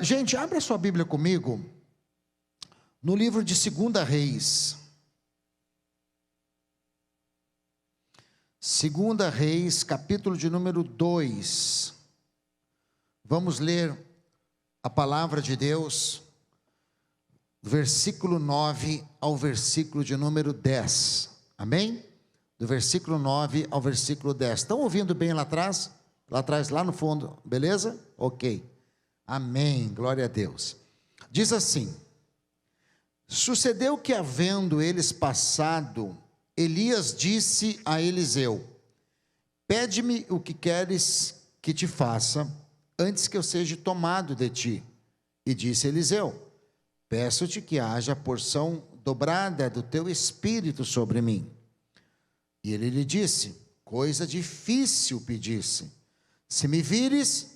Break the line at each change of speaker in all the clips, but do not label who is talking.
Gente, abra sua Bíblia comigo no livro de 2 Reis. 2 Reis, capítulo de número 2. Vamos ler a palavra de Deus, do versículo 9 ao versículo de número 10. Amém? Do versículo 9 ao versículo 10. Estão ouvindo bem lá atrás? Lá atrás, lá no fundo, beleza? Ok. Amém, glória a Deus. Diz assim: sucedeu que, havendo eles passado, Elias disse a Eliseu: pede-me o que queres que te faça, antes que eu seja tomado de ti. E disse Eliseu: peço-te que haja porção dobrada do teu espírito sobre mim. E ele lhe disse: coisa difícil pedisse. Se me vires,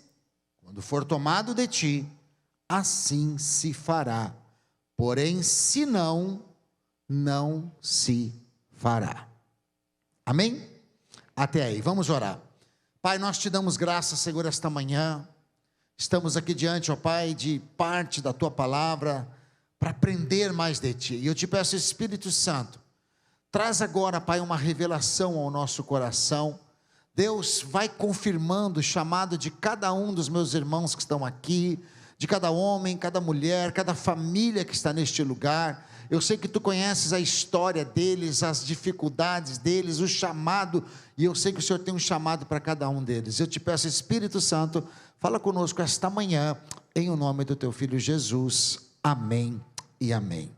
quando for tomado de ti, assim se fará. Porém, se não, não se fará. Amém? Até aí, vamos orar. Pai, nós te damos graças, Senhor, esta manhã. Estamos aqui diante, ó Pai, de parte da tua palavra, para aprender mais de ti. E eu te peço, Espírito Santo, traz agora, Pai, uma revelação ao nosso coração. Deus, vai confirmando o chamado de cada um dos meus irmãos que estão aqui, de cada homem, cada mulher, cada família que está neste lugar. Eu sei que tu conheces a história deles, as dificuldades deles, o chamado, e eu sei que o Senhor tem um chamado para cada um deles. Eu te peço, Espírito Santo, fala conosco esta manhã, em o nome do teu Filho Jesus. Amém e amém.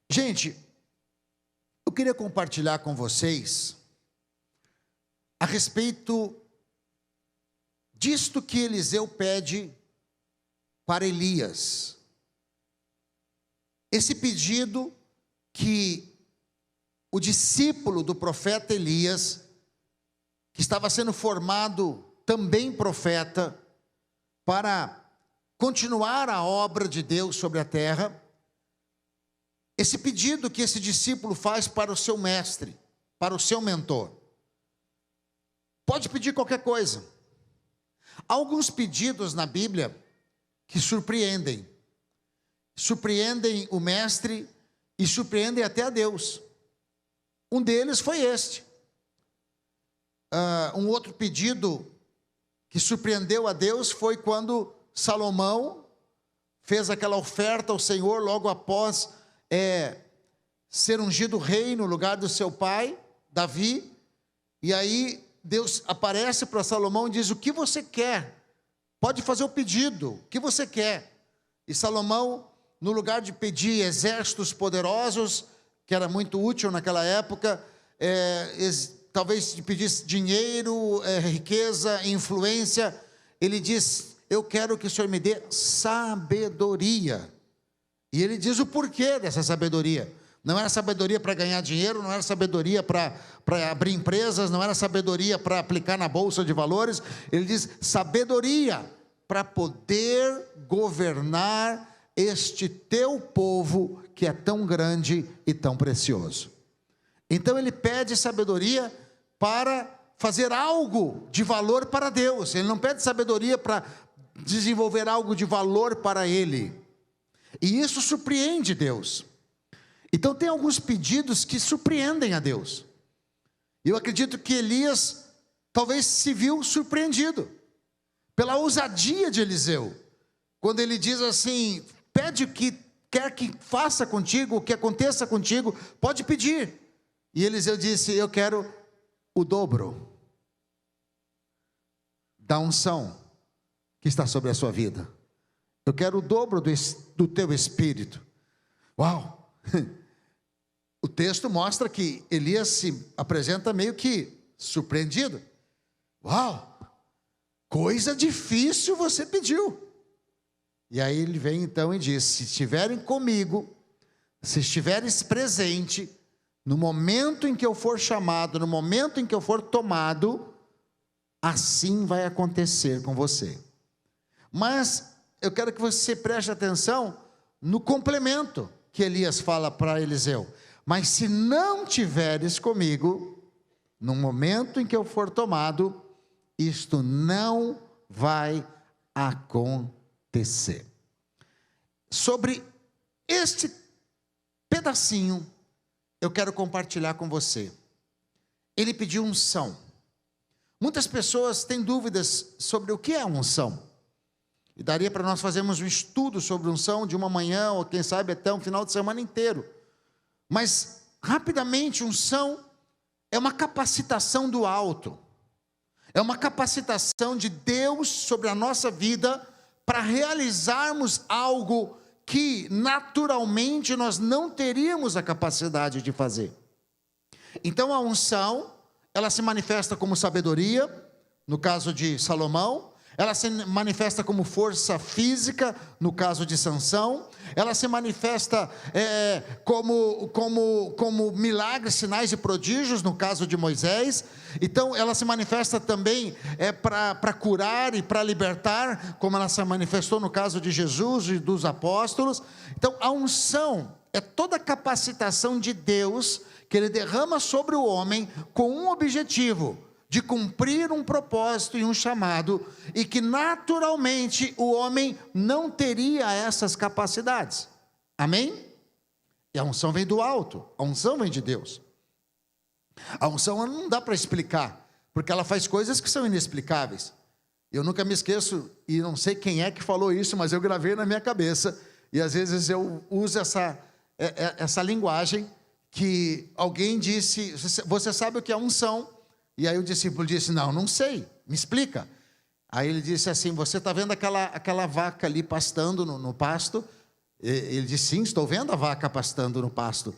Gente, eu queria compartilhar com vocês a respeito disto que Eliseu pede para Elias. Esse pedido que o discípulo do profeta Elias, que estava sendo formado também profeta, para continuar a obra de Deus sobre a terra, esse pedido que esse discípulo faz para o seu mestre, para o seu mentor. Pode pedir qualquer coisa. Há alguns pedidos na Bíblia que surpreendem o mestre e surpreendem até a Deus. Um deles foi este. Um outro pedido que surpreendeu a Deus foi quando Salomão fez aquela oferta ao Senhor logo após ser ungido rei no lugar do seu pai, Davi. E aí Deus aparece para Salomão e diz: o que você quer? Pode fazer o pedido, o que você quer? E Salomão, no lugar de pedir exércitos poderosos, que era muito útil naquela época, talvez pedisse dinheiro, riqueza, influência, ele diz: eu quero que o Senhor me dê sabedoria. E ele diz o porquê dessa sabedoria. Não era sabedoria para ganhar dinheiro, não era sabedoria para abrir empresas, não era sabedoria para aplicar na bolsa de valores. Ele diz: sabedoria para poder governar este teu povo que é tão grande e tão precioso. Então ele pede sabedoria para fazer algo de valor para Deus. Ele não pede sabedoria para desenvolver algo de valor para ele. E isso surpreende Deus. Então tem alguns pedidos que surpreendem a Deus. Eu acredito que Elias talvez se viu surpreendido pela ousadia de Eliseu, quando ele diz assim: pede o que quer que faça contigo, o que aconteça contigo, pode pedir. E Eliseu disse: eu quero o dobro da unção que está sobre a sua vida. Eu quero o dobro do teu espírito. Uau! O texto mostra que Elias se apresenta meio que surpreendido. Uau! Coisa difícil você pediu. E aí ele vem então e diz: se estiverem comigo, se estiveres presente, no momento em que eu for chamado, no momento em que eu for tomado, assim vai acontecer com você. Mas eu quero que você preste atenção no complemento que Elias fala para Eliseu: mas se não tiveres comigo, no momento em que eu for tomado, isto não vai acontecer. sobre este pedacinho, eu quero compartilhar com você. Ele pediu unção. Muitas pessoas têm dúvidas sobre o que é unção. E daria para nós fazermos um estudo sobre unção de uma manhã, ou quem sabe até um final de semana inteiro. Mas, rapidamente, unção é uma capacitação do alto. É uma capacitação de Deus sobre a nossa vida para realizarmos algo que naturalmente nós não teríamos a capacidade de fazer. Então a unção, ela se manifesta como sabedoria, no caso de Salomão. Ela se manifesta como força física, no caso de Sansão. Ela se manifesta como milagres, sinais e prodígios, no caso de Moisés. Então, ela se manifesta também para curar e para libertar, como ela se manifestou no caso de Jesus e dos apóstolos. Então, a unção é toda a capacitação de Deus que Ele derrama sobre o homem com um objetivo: de cumprir um propósito e um chamado, e que naturalmente o homem não teria essas capacidades. Amém? E a unção vem do alto, a unção vem de Deus. A unção não dá para explicar, porque ela faz coisas que são inexplicáveis. Eu nunca me esqueço, e não sei quem é que falou isso, mas eu gravei na minha cabeça, e às vezes eu uso essa linguagem, que alguém disse: você sabe o que é unção? E aí o discípulo disse: não sei, me explica. Aí ele disse assim: você está vendo aquela vaca ali pastando no pasto? Ele disse: sim, estou vendo a vaca pastando no pasto.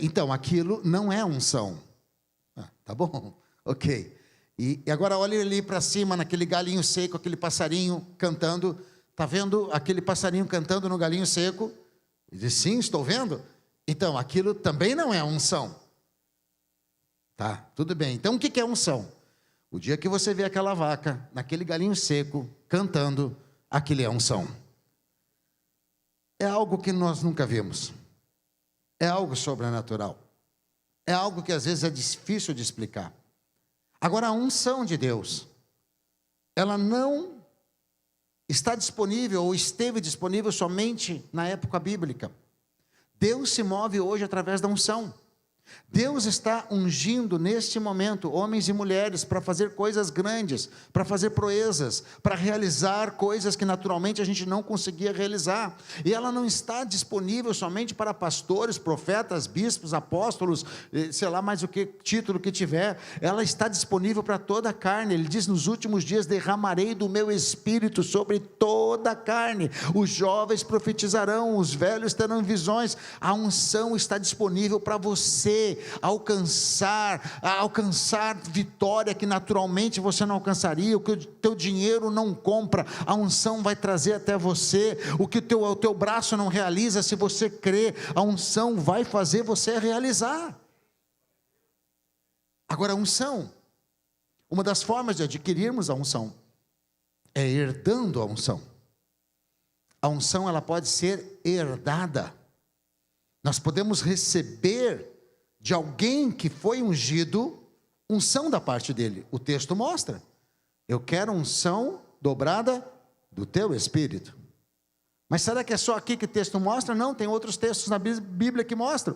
Então, aquilo não é unção. Tá bom, ok. E agora olhe ali para cima, naquele galinho seco, aquele passarinho cantando. Está vendo aquele passarinho cantando no galinho seco? Ele disse: sim, estou vendo. Então, aquilo também não é unção. Tá, tudo bem. Então, o que é unção? O dia que você vê aquela vaca, naquele galinho seco, cantando, aquilo é unção. É algo que nós nunca vimos. É algo sobrenatural. É algo que às vezes é difícil de explicar. Agora, a unção de Deus, ela não está disponível ou esteve disponível somente na época bíblica. Deus se move hoje através da unção. Deus está ungindo neste momento homens e mulheres para fazer coisas grandes, para fazer proezas, para realizar coisas que naturalmente a gente não conseguia realizar. E ela não está disponível somente para pastores, profetas, bispos, apóstolos, sei lá mais o que título que tiver. Ela está disponível para toda a carne. Ele diz: nos últimos dias derramarei do meu espírito sobre toda a carne. Os jovens profetizarão, os velhos terão visões. A unção está disponível para você alcançar vitória que naturalmente você não alcançaria, o que o teu dinheiro não compra, a unção vai trazer até você. O que o teu braço não realiza, se você crê, a unção vai fazer você realizar. Agora, a unção, uma das formas de adquirirmos a unção é herdando a unção. A unção, ela pode ser herdada. Nós podemos receber de alguém que foi ungido, unção da parte dele. O texto mostra: eu quero unção dobrada do teu espírito. Mas será que é só aqui que o texto mostra? Não, tem outros textos na Bíblia que mostram.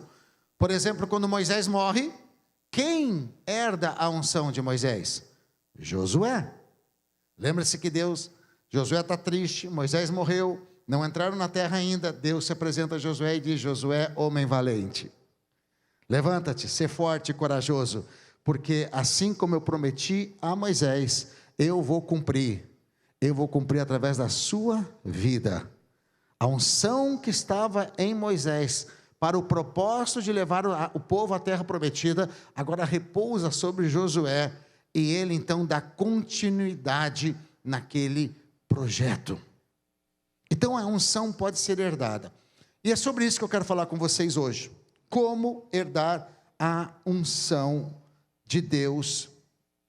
Por exemplo, quando Moisés morre, quem herda a unção de Moisés? Josué. Lembra-se que Josué está triste, Moisés morreu, não entraram na terra ainda. Deus se apresenta a Josué e diz: Josué, homem valente, levanta-te, ser forte e corajoso, porque assim como eu prometi a Moisés, eu vou cumprir através da sua vida. A unção que estava em Moisés, para o propósito de levar o povo à terra prometida, agora repousa sobre Josué, e ele então dá continuidade naquele projeto. Então a unção pode ser herdada, e é sobre isso que eu quero falar com vocês hoje. Como herdar a unção de Deus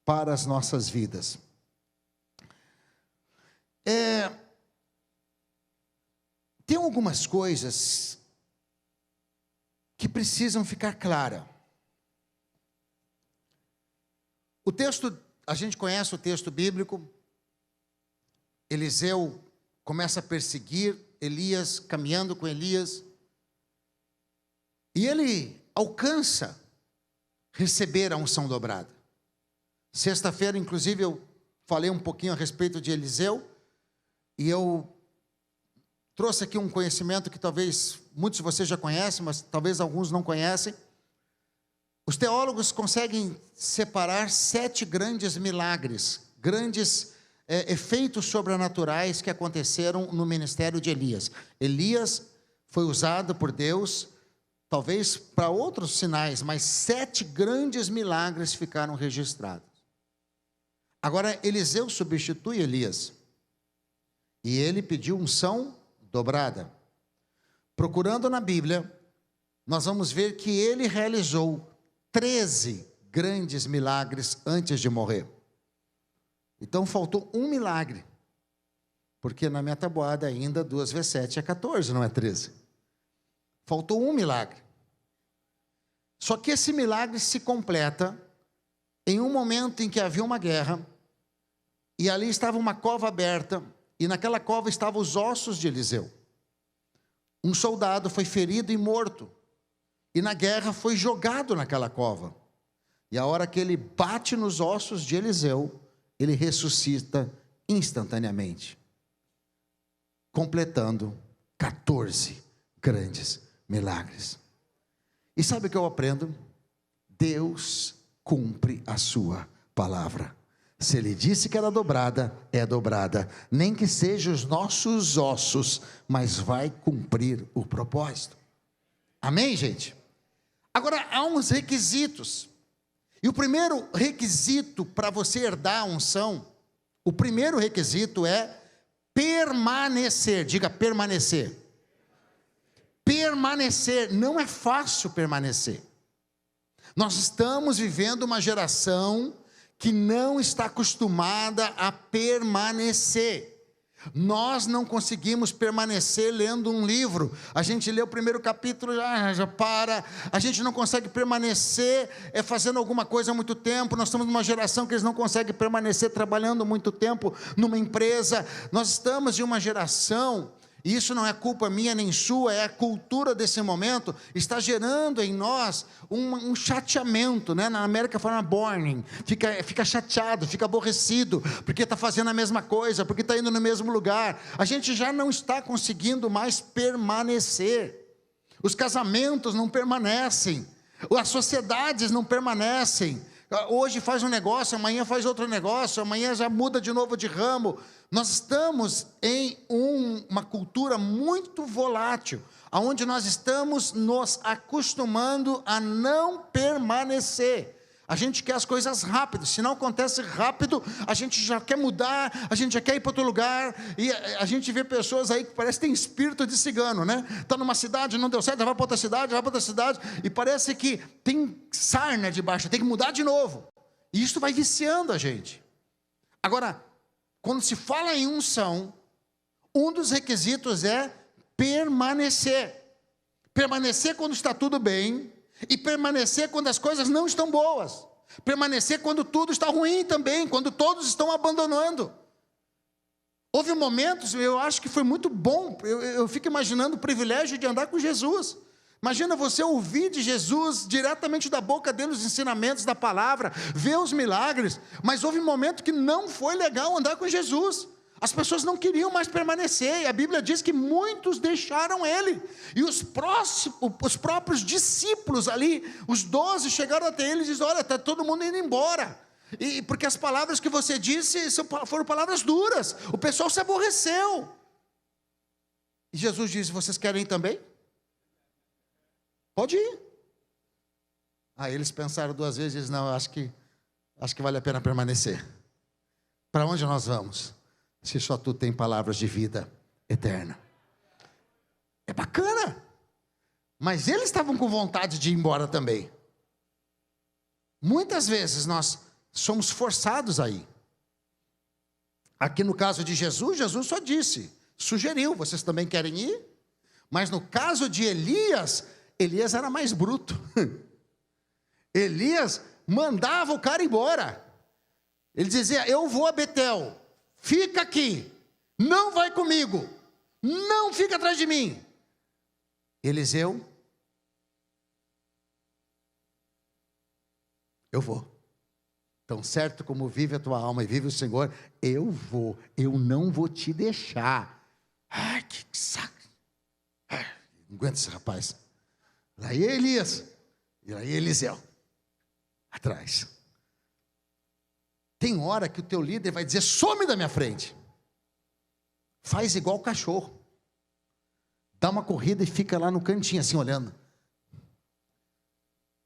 para as nossas vidas. Tem algumas coisas que precisam ficar claras. O texto, a gente conhece o texto bíblico. Eliseu começa a perseguir Elias, caminhando com Elias, e ele alcança receber a unção dobrada. Sexta-feira, inclusive, eu falei um pouquinho a respeito de Eliseu, e eu trouxe aqui um conhecimento que talvez muitos de vocês já conhecem, mas talvez alguns não conhecem. Os teólogos conseguem separar 7 grandes milagres, grandes efeitos sobrenaturais que aconteceram no ministério de Elias. Elias foi usado por Deus, talvez para outros sinais, mas 7 grandes milagres ficaram registrados. Agora, Eliseu substitui Elias, e ele pediu unção dobrada. Procurando na Bíblia, nós vamos ver que ele realizou 13 grandes milagres antes de morrer. Então faltou um milagre, porque na minha tabuada ainda 2 vezes 7 é 14, não é 13. Faltou um milagre. Só que esse milagre se completa em um momento em que havia uma guerra, e ali estava uma cova aberta, e naquela cova estavam os ossos de Eliseu. Um soldado foi ferido e morto, e na guerra foi jogado naquela cova. E a hora que ele bate nos ossos de Eliseu, ele ressuscita instantaneamente, completando 14 grandes milagres. E sabe o que eu aprendo? Deus cumpre a sua palavra. Se ele disse que era dobrada, é dobrada. Nem que sejam os nossos ossos, mas vai cumprir o propósito. Amém, gente? Agora, há uns requisitos. E o primeiro requisito para você herdar a unção, o primeiro requisito é permanecer. Diga permanecer. Permanecer. Não é fácil permanecer. Nós estamos vivendo uma geração que não está acostumada a permanecer. Nós não conseguimos permanecer lendo um livro. A gente lê o primeiro capítulo, já para. A gente não consegue permanecer fazendo alguma coisa há muito tempo. Nós estamos numa geração que eles não conseguem permanecer trabalhando muito tempo numa empresa. Nós estamos em uma geração, e isso não é culpa minha nem sua, é a cultura desse momento, está gerando em nós um chateamento, né? Na América fala burning, fica chateado, fica aborrecido, porque está fazendo a mesma coisa, porque está indo no mesmo lugar. A gente já não está conseguindo mais permanecer. Os casamentos não permanecem, as sociedades não permanecem. Hoje faz um negócio, amanhã faz outro negócio, amanhã já muda de novo de ramo. Nós estamos em uma cultura muito volátil, onde nós estamos nos acostumando a não permanecer. A gente quer as coisas rápidas. Se não acontece rápido, a gente já quer mudar, a gente já quer ir para outro lugar. E a gente vê pessoas aí que parece que tem espírito de cigano, né? Está numa cidade, não deu certo, já vai para outra cidade, vai para outra cidade. E parece que tem sarna debaixo, tem que mudar de novo. E isso vai viciando a gente. Agora, quando se fala em unção, um dos requisitos é permanecer. Permanecer quando está tudo bem, e permanecer quando as coisas não estão boas. Permanecer quando tudo está ruim também, quando todos estão abandonando. Houve momentos, eu acho que foi muito bom, eu fico imaginando o privilégio de andar com Jesus. Imagina você ouvir de Jesus, diretamente da boca dele, os ensinamentos da palavra, ver os milagres, mas houve um momento que não foi legal andar com Jesus. As pessoas não queriam mais permanecer, e a Bíblia diz que muitos deixaram ele, e os próprios discípulos ali, os 12 chegaram até ele e disseram: olha, está todo mundo indo embora, e porque as palavras que você disse foram palavras duras, o pessoal se aborreceu. E Jesus disse: vocês querem ir também? Pode ir. Aí eles pensaram 2 vezes e disseram: não, acho que vale a pena permanecer. Para onde nós vamos? Se só tu tem palavras de vida eterna. É bacana. Mas eles estavam com vontade de ir embora também. Muitas vezes nós somos forçados a ir. Aqui no caso de Jesus, Jesus só disse, sugeriu: vocês também querem ir? Mas no caso de Elias, Elias era mais bruto. Elias mandava o cara embora. Ele dizia: eu vou a Betel, fica aqui, não vai comigo. não fica atrás de mim. Eliseu, eu vou. Tão certo como vive a tua alma e vive o Senhor, eu vou, eu não vou te deixar. Ai, que saco. Ai, não aguento esse rapaz. Daí Elias, e aí Eliseu, atrás. Tem hora que o teu líder vai dizer, some da minha frente. Faz igual o cachorro. Dá uma corrida e fica lá no cantinho, assim, olhando.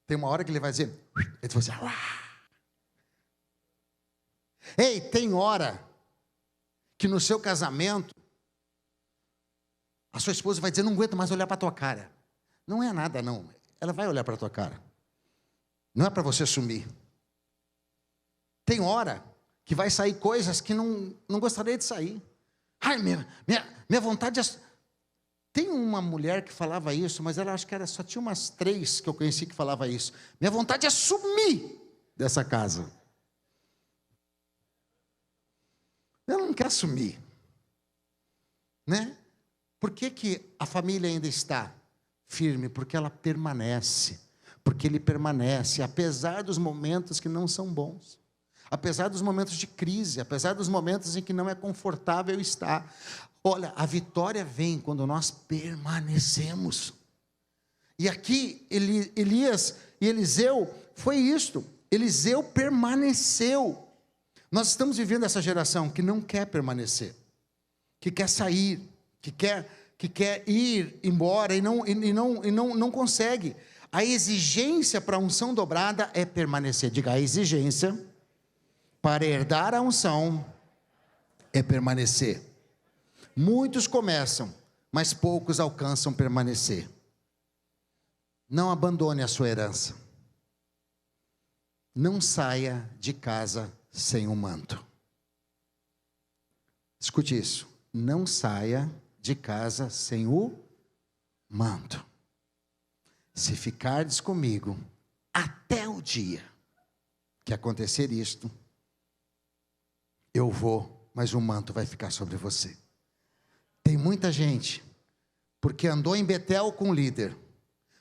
Tem uma hora que ele vai dizer, ele vai dizer, uah. Ei, tem hora que no seu casamento, a sua esposa vai dizer, não aguento mais olhar para a tua cara. Não é nada, não. Ela vai olhar para a tua cara. Não é para você sumir. Tem hora que vai sair coisas que não gostaria de sair. Ai, minha vontade é... Tem uma mulher que falava isso, mas ela acho que só tinha umas 3 que eu conheci que falava isso. Minha vontade é sumir dessa casa. Ela não quer sumir. Né? Por que a família ainda está firme? Porque ela permanece. Porque ele permanece, apesar dos momentos que não são bons. Apesar dos momentos de crise, apesar dos momentos em que não é confortável estar. Olha, a vitória vem quando nós permanecemos. E aqui, Elias e Eliseu, foi isto. Eliseu permaneceu. Nós estamos vivendo essa geração que não quer permanecer. Que quer sair, que quer ir embora e não consegue. A exigência para a unção dobrada é permanecer. Diga, a exigência para herdar a unção é permanecer. Muitos começam, mas poucos alcançam permanecer. Não abandone a sua herança. Não saia de casa sem um manto. Escute isso. Não saia de casa sem o manto. Se ficardes comigo até o dia que acontecer isto, eu vou, mas o manto vai ficar sobre você. Tem muita gente, porque andou em Betel com o líder,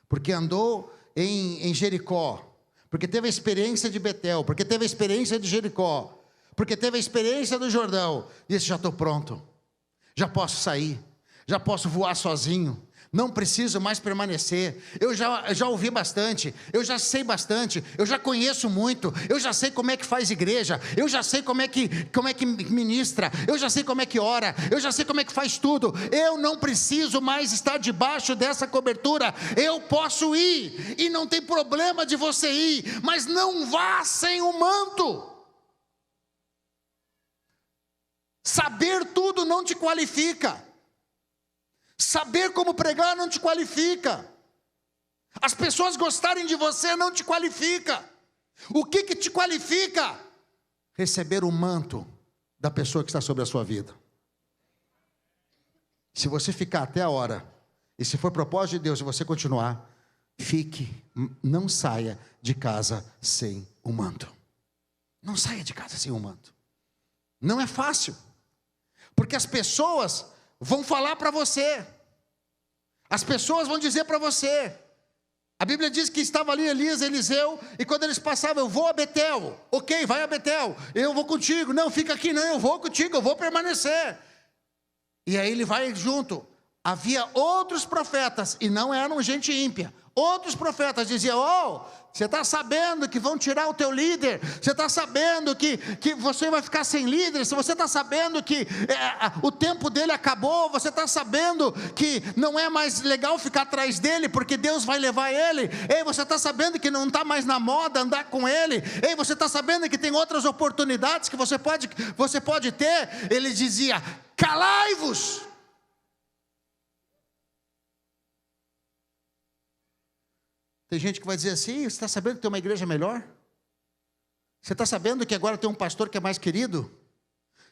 porque andou em Jericó, porque teve a experiência de Betel, porque teve a experiência de Jericó, porque teve a experiência do Jordão, e esse já estou pronto, já posso sair, já posso voar sozinho, não preciso mais permanecer, eu já ouvi bastante, eu já sei bastante, eu já conheço muito, eu já sei como é que faz igreja, eu já sei como é que ministra, eu já sei como é que ora, eu já sei como é que faz tudo, eu não preciso mais estar debaixo dessa cobertura, eu posso ir, e não tem problema de você ir, mas não vá sem o manto. Saber tudo não te qualifica. Saber como pregar não te qualifica. As pessoas gostarem de você não te qualifica. O que te qualifica? Receber o manto da pessoa que está sobre a sua vida. Se você ficar até a hora, e se for propósito de Deus e você continuar, fique, não saia de casa sem o manto. Não saia de casa sem o manto. Não é fácil, porque as pessoas vão falar para você, as pessoas vão dizer para você. A Bíblia diz que estava ali Elias e Eliseu, e quando eles passavam, eu vou a Betel, ok, vai a Betel, eu vou contigo, não, fica aqui, não, eu vou contigo, eu vou permanecer, e aí ele vai junto. Havia outros profetas, e não eram gente ímpia, outros profetas diziam, você está sabendo que vão tirar o teu líder, você está sabendo que você vai ficar sem líder, você está sabendo que o tempo dele acabou, você está sabendo que não é mais legal ficar atrás dele, porque Deus vai levar ele, ei, você está sabendo que não está mais na moda andar com ele, ei, você está sabendo que tem outras oportunidades que você pode ter. Ele dizia, calai-vos. Tem gente que vai dizer assim, você está sabendo que tem uma igreja melhor? Você está sabendo que agora tem um pastor que é mais querido?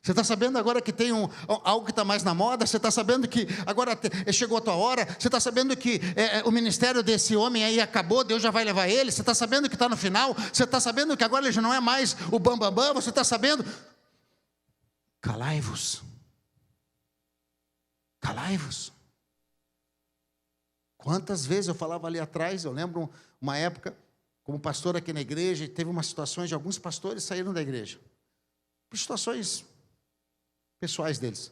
Você está sabendo agora que tem algo que está mais na moda? Você está sabendo que agora chegou a tua hora? Você está sabendo que o ministério desse homem aí acabou, Deus já vai levar ele? Você está sabendo que está no final? Você está sabendo que agora ele já não é mais o bambambam? Você está sabendo? Calai-vos. Calai-vos. Quantas vezes eu falava ali atrás, eu lembro uma época, como pastor aqui na igreja, teve umas situações de alguns pastores saíram da igreja, por situações pessoais deles.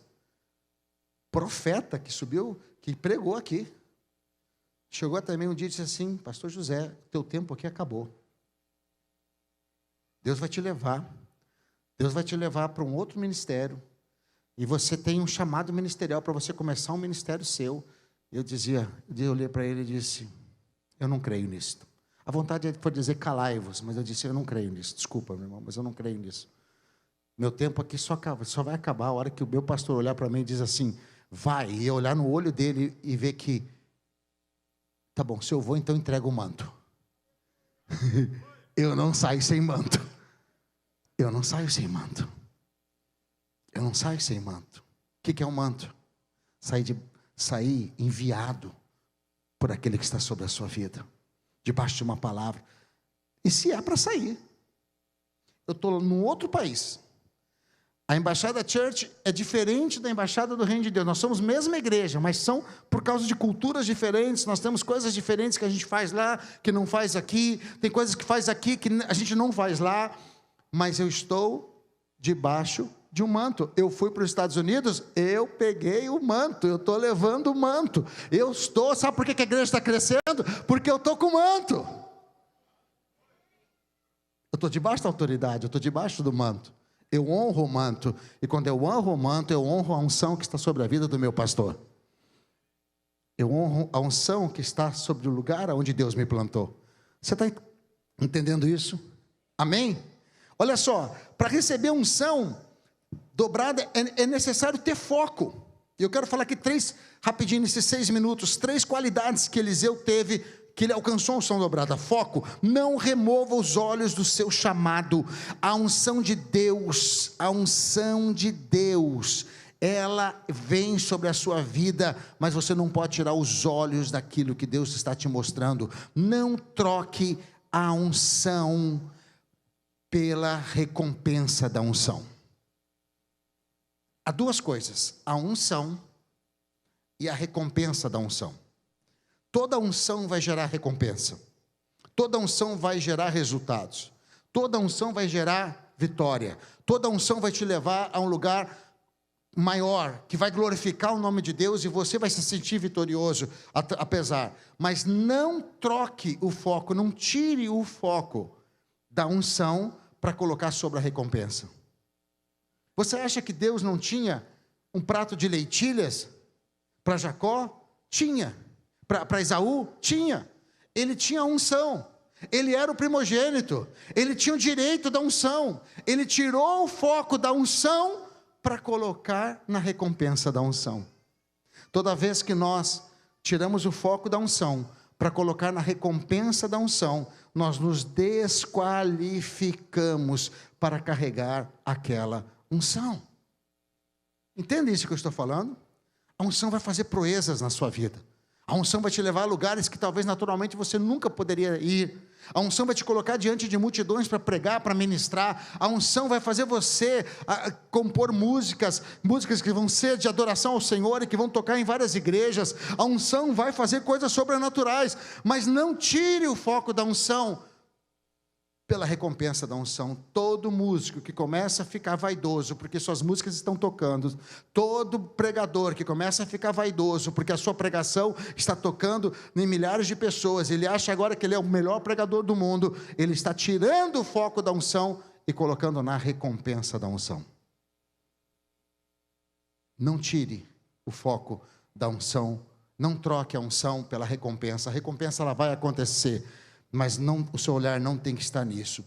Profeta que subiu, que pregou aqui, chegou até mim um dia e disse assim: pastor José, teu tempo aqui acabou. Deus vai te levar para um outro ministério, e você tem um chamado ministerial para você começar um ministério seu. Eu olhei para ele e disse: eu não creio nisso. A vontade foi dizer calai-vos, mas eu disse: eu não creio nisso. Desculpa, meu irmão, mas eu não creio nisso. Meu tempo aqui só vai acabar a hora que o meu pastor olhar para mim e diz assim: vai, e eu olhar no olho dele e ver que, tá bom, se eu vou, então entrega o manto. Eu não saio sem manto. Eu não saio sem manto. Eu não saio sem manto. O que é um manto? Sair enviado por aquele que está sobre a sua vida, debaixo de uma palavra. E se é para sair, eu estou num outro país. A Embaixada Church é diferente da Embaixada do Reino de Deus. Nós somos a mesma igreja, mas são por causa de culturas diferentes. Nós temos coisas diferentes que a gente faz lá, que não faz aqui. Tem coisas que faz aqui, que a gente não faz lá. Mas eu estou debaixo de um manto. Eu fui para os Estados Unidos, eu peguei o manto, eu estou levando o manto. Sabe por que a igreja está crescendo? Porque eu estou com o manto. Eu estou debaixo da autoridade, eu estou debaixo do manto. Eu honro o manto, e quando eu honro o manto, eu honro a unção que está sobre a vida do meu pastor. Eu honro a unção que está sobre o lugar onde Deus me plantou. Você está entendendo isso? Amém? Olha só, para receber unção dobrada é necessário ter foco. Eu quero falar aqui rapidinho, nesses 6 minutos, 3 qualidades que Eliseu teve, que ele alcançou a unção dobrada. Foco: não remova os olhos do seu chamado. A unção de Deus, ela vem sobre a sua vida, mas você não pode tirar os olhos daquilo que Deus está te mostrando. Não troque a unção pela recompensa da unção. Há 2 coisas: a unção e a recompensa da unção. Toda unção vai gerar recompensa. Toda unção vai gerar resultados. Toda unção vai gerar vitória. Toda unção vai te levar a um lugar maior, que vai glorificar o nome de Deus, e você vai se sentir vitorioso, apesar. Mas não troque o foco, não tire o foco da unção para colocar sobre a recompensa. Você acha que Deus não tinha um prato de lentilhas para Jacó? Tinha. Para Esaú? Tinha. Ele tinha a unção. Ele era o primogênito. Ele tinha o direito da unção. Ele tirou o foco da unção para colocar na recompensa da unção. Toda vez que nós tiramos o foco da unção para colocar na recompensa da unção, nós nos desqualificamos para carregar aquela unção. Entende isso que eu estou falando? A unção vai fazer proezas na sua vida. A unção vai te levar a lugares que talvez naturalmente você nunca poderia ir. A unção vai te colocar diante de multidões para pregar, para ministrar. A unção vai fazer você compor músicas que vão ser de adoração ao Senhor e que vão tocar em várias igrejas. A unção vai fazer coisas sobrenaturais, mas não tire o foco da unção pela recompensa da unção. Todo músico que começa a ficar vaidoso porque suas músicas estão tocando, todo pregador que começa a ficar vaidoso porque a sua pregação está tocando em milhares de pessoas, ele acha agora que ele é o melhor pregador do mundo, ele está tirando o foco da unção e colocando na recompensa da unção. Não tire o foco da unção, não troque a unção pela recompensa. A recompensa ela vai acontecer, mas o seu olhar não tem que estar nisso.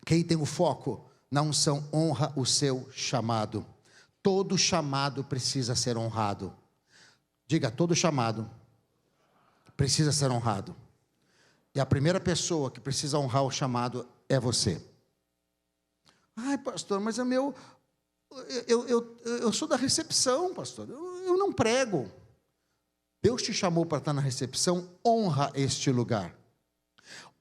Quem tem o foco na unção honra o seu chamado. Todo chamado precisa ser honrado. Diga: todo chamado precisa ser honrado. E a primeira pessoa que precisa honrar o chamado é você. Ai, pastor, mas eu sou da recepção, pastor. Eu não prego. Deus te chamou para estar na recepção. Honra este lugar.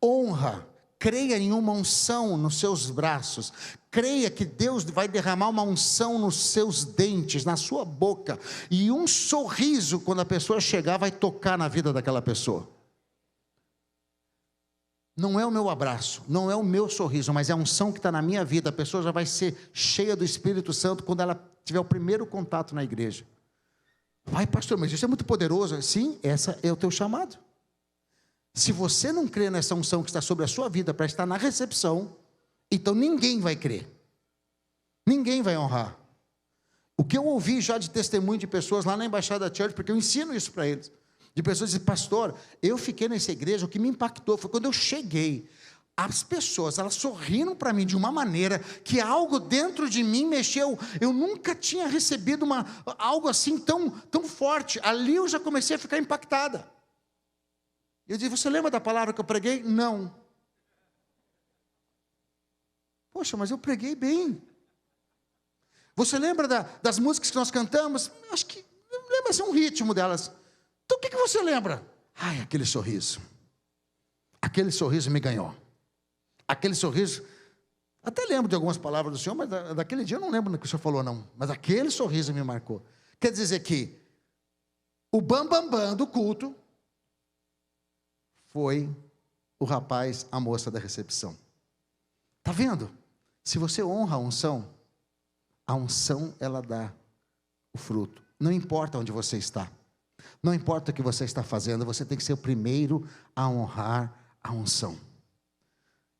Honra creia em uma unção nos seus braços, creia que Deus vai derramar uma unção nos seus dentes, na sua boca, e um sorriso, quando a pessoa chegar, vai tocar na vida daquela pessoa. Não é o meu abraço, não é o meu sorriso, mas é a unção que está na minha vida. A pessoa já vai ser cheia do Espírito Santo quando ela tiver o primeiro contato na igreja. Vai, pastor, mas isso é muito poderoso. Sim, essa é o teu chamado. Se você não crê nessa unção que está sobre a sua vida para estar na recepção, então ninguém vai crer, ninguém vai honrar. O que eu ouvi já de testemunho de pessoas lá na Embaixada Church, porque eu ensino isso para eles, de pessoas que dizem, pastor, eu fiquei nessa igreja, o que me impactou foi quando eu cheguei, as pessoas, elas sorriram para mim de uma maneira, que algo dentro de mim mexeu, eu nunca tinha recebido algo assim tão forte, ali eu já comecei a ficar impactada. Eu disse, você lembra da palavra que eu preguei? Não. Poxa, mas eu preguei bem. Você lembra das músicas que nós cantamos? Acho que, lembra-se um ritmo delas. Então o que você lembra? Ai, aquele sorriso. Aquele sorriso me ganhou. Aquele sorriso, até lembro de algumas palavras do Senhor, mas daquele dia eu não lembro do que o Senhor falou não. Mas aquele sorriso me marcou. Quer dizer que o bambambam do culto foi o rapaz, a moça da recepção. Está vendo? Se você honra a unção ela dá o fruto. Não importa onde você está. Não importa o que você está fazendo, você tem que ser o primeiro a honrar a unção.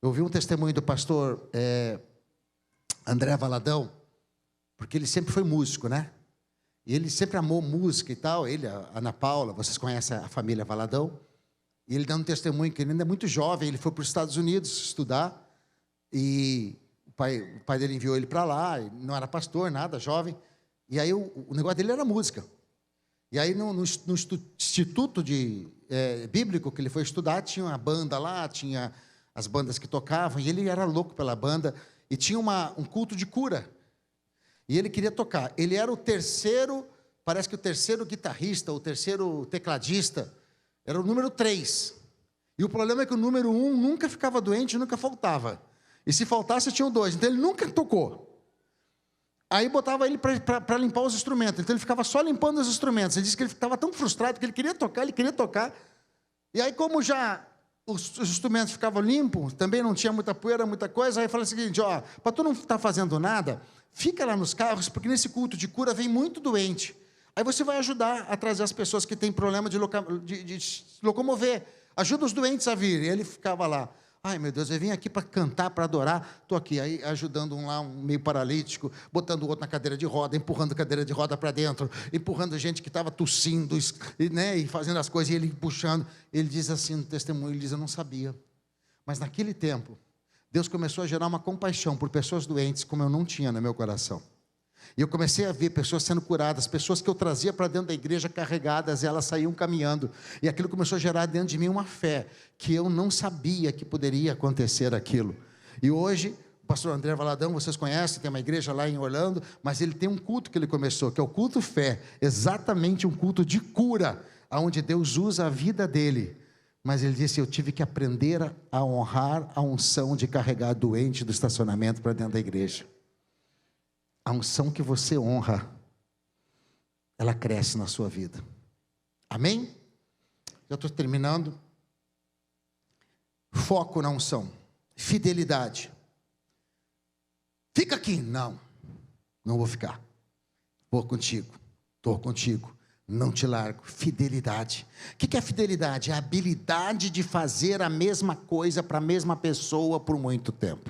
Eu ouvi um testemunho do pastor André Valadão, porque ele sempre foi músico, né? E ele sempre amou música e tal. Ele, a Ana Paula, vocês conhecem a família Valadão. E ele dando um testemunho que ele ainda é muito jovem, ele foi para os Estados Unidos estudar, e o pai dele enviou ele para lá, não era pastor, nada, jovem, e aí o negócio dele era música. E aí no instituto bíblico que ele foi estudar, tinha uma banda lá, tinha as bandas que tocavam, e ele era louco pela banda, e tinha um culto de cura, e ele queria tocar. Ele era o terceiro, parece que o terceiro guitarrista, o terceiro tecladista, era o número 3. E o problema é que o número 1 nunca ficava doente, nunca faltava. E se faltasse, tinha o 2. Então ele nunca tocou. Aí botava ele para limpar os instrumentos. Então ele ficava só limpando os instrumentos. Ele disse que ele estava tão frustrado que ele queria tocar. E aí, como já os instrumentos ficavam limpos, também não tinha muita poeira, muita coisa, aí fala o seguinte, ó, para tu não estar fazendo nada, fica lá nos carros, porque nesse culto de cura vem muito doente. Aí você vai ajudar a trazer as pessoas que têm problema de se locomover. Ajuda os doentes a vir. E ele ficava lá. Ai, meu Deus, eu vim aqui para cantar, para adorar. Estou aqui, aí ajudando um lá, um meio paralítico, botando o outro na cadeira de roda, empurrando a cadeira de roda para dentro, empurrando gente que estava tossindo, né, e fazendo as coisas, e ele puxando. Ele diz assim no testemunho, ele diz, eu não sabia. Mas naquele tempo, Deus começou a gerar uma compaixão por pessoas doentes, como eu não tinha no meu coração. E eu comecei a ver pessoas sendo curadas, pessoas que eu trazia para dentro da igreja carregadas, e elas saíam caminhando. E aquilo começou a gerar dentro de mim uma fé, que eu não sabia que poderia acontecer aquilo. E hoje, o pastor André Valadão, vocês conhecem, tem uma igreja lá em Orlando, mas ele tem um culto que ele começou, que é o culto fé, exatamente um culto de cura, onde Deus usa a vida dele. Mas ele disse, eu tive que aprender a honrar a unção de carregar doente do estacionamento para dentro da igreja. A unção que você honra, ela cresce na sua vida. Amém? Já estou terminando. Foco na unção. Fidelidade. Fica aqui. Não vou ficar. Vou contigo. Estou contigo. Não te largo. Fidelidade. O que é fidelidade? É a habilidade de fazer a mesma coisa para a mesma pessoa por muito tempo.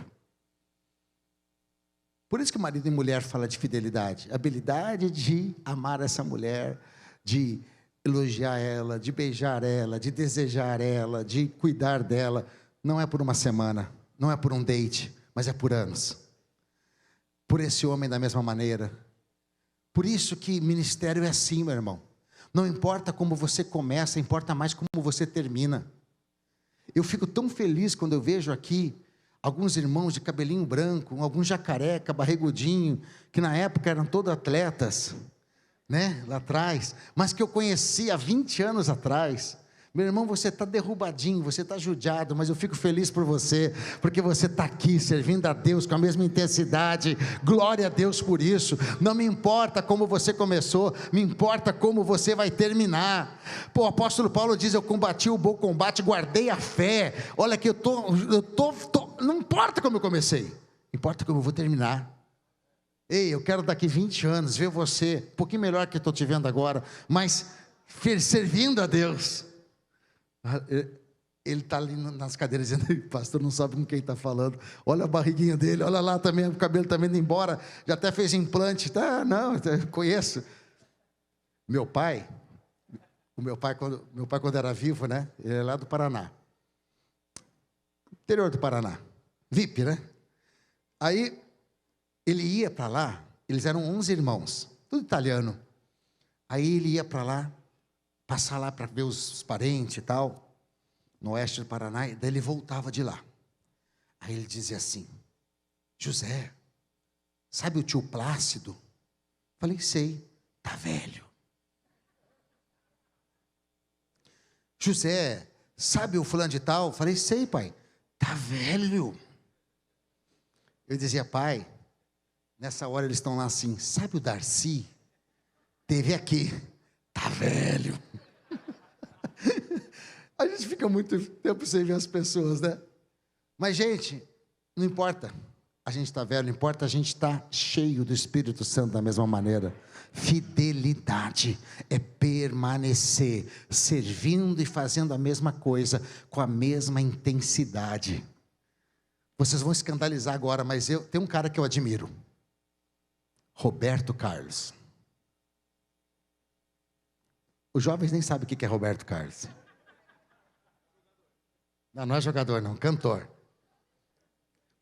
Por isso que marido e mulher fala de fidelidade. A habilidade de amar essa mulher, de elogiar ela, de beijar ela, de desejar ela, de cuidar dela. Não é por uma semana, não é por um date, mas é por anos. Por esse homem da mesma maneira. Por isso que ministério é assim, meu irmão. Não importa como você começa, importa mais como você termina. Eu fico tão feliz quando eu vejo aqui alguns irmãos de cabelinho branco, alguns já careca, barrigudinho, que na época eram todos atletas, né, lá atrás, mas que eu conheci há 20 anos atrás, Meu irmão, você está derrubadinho, você está judiado, mas eu fico feliz por você, porque você está aqui servindo a Deus com a mesma intensidade. Glória a Deus por isso. Não me importa como você começou, me importa como você vai terminar. Pô, o apóstolo Paulo diz: eu combati o bom combate, guardei a fé. Olha que não importa como eu comecei, importa como eu vou terminar. Ei, eu quero daqui 20 anos ver você um pouquinho melhor que eu estou te vendo agora, mas servindo a Deus. Ele está ali nas cadeiras dizendo: pastor, não sabe com quem está falando. Olha a barriguinha dele, olha lá também, o cabelo também indo embora, já até fez implante. Tá, não, conheço. O meu pai, quando era vivo, né? Ele é lá do Paraná, interior do Paraná, VIP, né? Aí ele ia para lá, eles eram 11 irmãos, tudo italiano. Aí ele ia para lá, passar lá para ver os parentes e tal, no oeste do Paraná, e daí ele voltava de lá. Aí ele dizia assim: José, sabe o tio Plácido? Falei: sei, tá velho. José, sabe o fulano de tal? Falei: sei, pai, tá velho. Eu dizia: pai, nessa hora eles estão lá assim: sabe o Darcy? Teve aqui, tá velho. A gente fica muito tempo sem ver as pessoas, né? Mas, gente, não importa a gente está velho, não importa a gente estar cheio do Espírito Santo da mesma maneira. Fidelidade é permanecer servindo e fazendo a mesma coisa com a mesma intensidade. Vocês vão escandalizar agora, mas tem um cara que eu admiro: Roberto Carlos. Os jovens nem sabem o que é Roberto Carlos. Não é jogador não, cantor.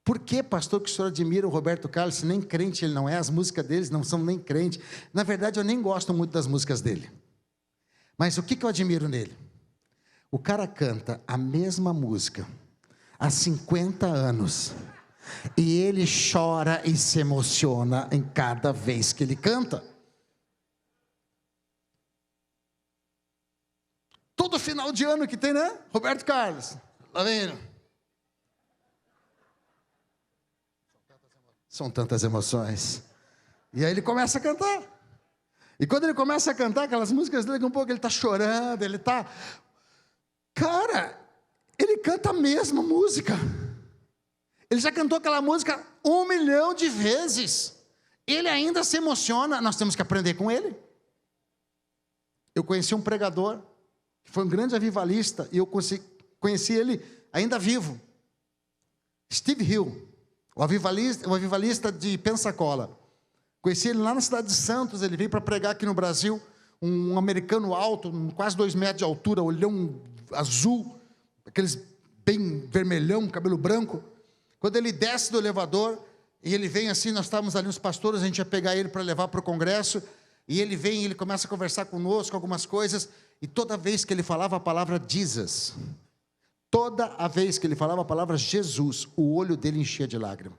Por que, pastor, que o senhor admira o Roberto Carlos, se nem crente ele não é? As músicas deles não são nem crente. Na verdade, eu nem gosto muito das músicas dele. Mas o que eu admiro nele? O cara canta a mesma música há 50 anos. E ele chora e se emociona em cada vez que ele canta. Todo final de ano que tem, né? Roberto Carlos. Tá vendo? São tantas emoções. E aí ele começa a cantar. E quando ele começa a cantar aquelas músicas dele, um pouco ele está chorando, ele está... Cara, ele canta a mesma música. Ele já cantou aquela música 1 milhão de vezes. Ele ainda se emociona. Nós temos que aprender com ele. Eu conheci um pregador que foi um grande avivalista, e eu conheci ele ainda vivo. Steve Hill, o avivalista de Pensacola. Conheci ele lá na cidade de Santos. Ele veio para pregar aqui no Brasil. Um americano alto, quase 2 metros de altura, olhão azul, aqueles bem vermelhão, cabelo branco. Quando ele desce do elevador, e ele vem assim, nós estávamos ali os pastores, a gente ia pegar ele para levar para o congresso, e ele vem, ele começa a conversar conosco algumas coisas, e toda vez que ele falava a palavra Jesus, toda a vez que ele falava a palavra Jesus, o olho dele enchia de lágrima.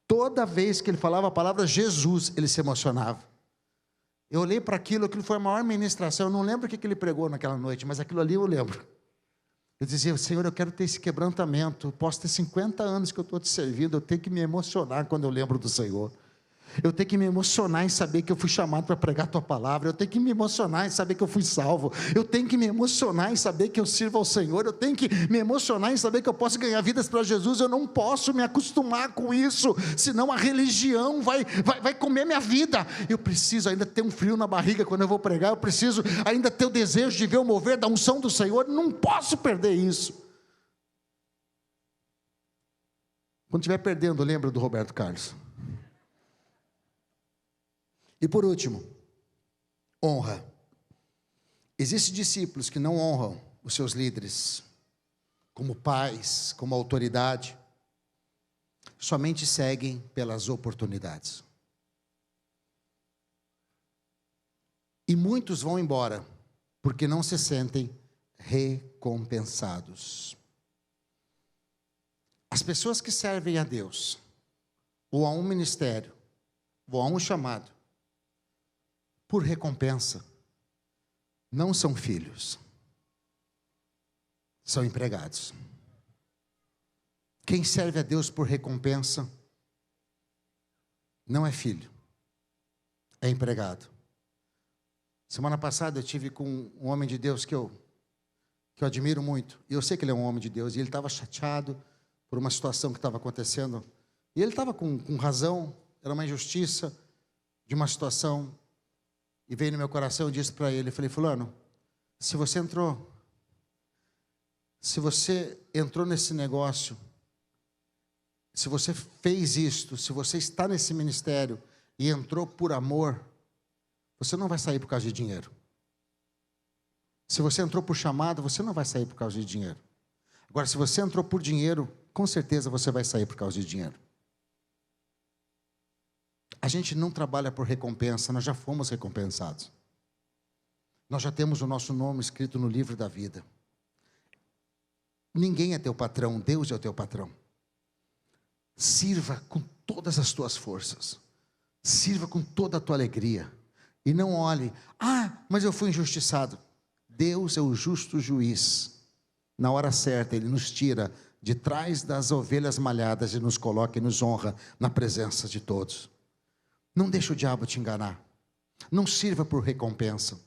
Toda vez que ele falava a palavra Jesus, ele se emocionava. Eu olhei para aquilo foi a maior ministração. Eu não lembro o que ele pregou naquela noite, mas aquilo ali eu lembro. Eu dizia: Senhor, eu quero ter esse quebrantamento. Posso ter 50 anos que eu estou te servindo, eu tenho que me emocionar quando eu lembro do Senhor. Eu tenho que me emocionar em saber que eu fui chamado para pregar a tua palavra. Eu tenho que me emocionar em saber que eu fui salvo. Eu tenho que me emocionar em saber que eu sirvo ao Senhor. Eu tenho que me emocionar em saber que eu posso ganhar vidas para Jesus. Eu não posso me acostumar com isso, senão a religião vai comer minha vida. Eu preciso ainda ter um frio na barriga quando eu vou pregar. Eu preciso ainda ter o desejo de ver o mover da unção do Senhor. Não posso perder isso. Quando estiver perdendo, lembra do Roberto Carlos. E por último, honra. Existem discípulos que não honram os seus líderes, como pais, como autoridade, somente seguem pelas oportunidades. E muitos vão embora, porque não se sentem recompensados. As pessoas que servem a Deus, ou a um ministério, ou a um chamado, por recompensa, não são filhos, são empregados. Quem serve a Deus por recompensa não é filho, é empregado. Semana passada eu tive com um homem de Deus que eu admiro muito. E eu sei que ele é um homem de Deus. E ele estava chateado por uma situação que estava acontecendo. E ele estava com razão. Era uma injustiça de uma situação. E veio no meu coração e disse para ele. Eu falei, fulano, se você entrou nesse negócio, se você fez isto, se você está nesse ministério e entrou por amor, você não vai sair por causa de dinheiro. Se você entrou por chamado, você não vai sair por causa de dinheiro. Agora, se você entrou por dinheiro, com certeza você vai sair por causa de dinheiro. A gente não trabalha por recompensa, nós já fomos recompensados. Nós já temos o nosso nome escrito no livro da vida. Ninguém é teu patrão, Deus é o teu patrão. Sirva com todas as tuas forças. Sirva com toda a tua alegria. E não olhe, mas eu fui injustiçado. Deus é o justo juiz. Na hora certa, Ele nos tira de trás das ovelhas malhadas e nos coloca e nos honra na presença de todos. Não deixe o diabo te enganar. Não sirva por recompensa.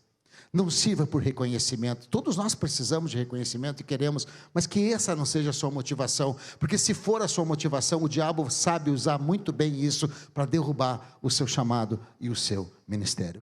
Não sirva por reconhecimento. Todos nós precisamos de reconhecimento e queremos, mas que essa não seja a sua motivação. Porque se for a sua motivação, o diabo sabe usar muito bem isso para derrubar o seu chamado e o seu ministério.